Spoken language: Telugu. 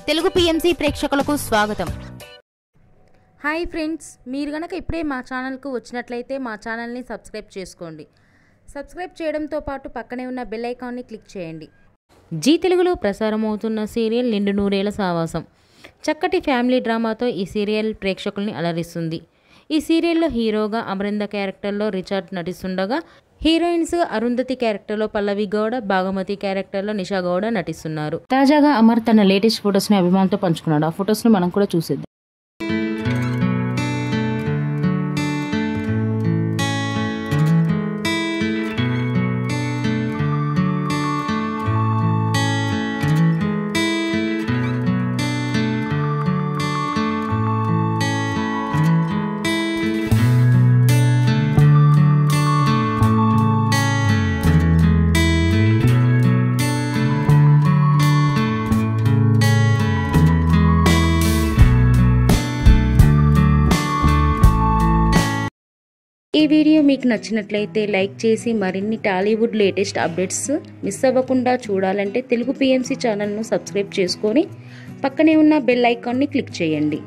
తెలుగు పిఎంసి ప్రేక్షకులకు స్వాగతం. హాయ్ ఫ్రెండ్స్, మీరు గనక ఇప్పుడే మా ఛానల్కు వచ్చినట్లయితే మా ఛానల్ని సబ్స్క్రైబ్ చేసుకోండి. సబ్స్క్రైబ్ చేయడంతో పాటు పక్కనే ఉన్న బెల్ ఐకాన్ని క్లిక్ చేయండి. జీ తెలుగులో ప్రసారమవుతున్న సీరియల్ నిండు నూరేళ్ల సావాసం. చక్కటి ఫ్యామిలీ డ్రామాతో ఈ సీరియల్ ప్రేక్షకుల్ని అలరిస్తుంది. ఈ సీరియల్లో హీరోగా అమరింద క్యారెక్టర్లో రిచర్డ్ నటిస్తుండగా, హీరోయిన్స్ అరుంధతి క్యారెక్టర్లో పల్లవి గౌడ, భాగమతి క్యారెక్టర్లో నిషా గౌడ నటిస్తున్నారు. తాజాగా అమర్ తన లేటెస్ట్ ఫొటోస్ని అభిమానులతో పంచుకున్నాడు. ఆ ఫొటోస్ని మనం కూడా చూసేద్దాం. ఈ వీడియో మీకు నచ్చినట్లయితే లైక్ చేసి మరిన్ని టాలీవుడ్ లేటెస్ట్ అప్డేట్స్ మిస్ అవ్వకుండా చూడాలంటే తెలుగు పిఎంసి ఛానల్ను సబ్స్క్రైబ్ చేసుకొని పక్కనే ఉన్న బెల్ ఐకాన్ని క్లిక్ చేయండి.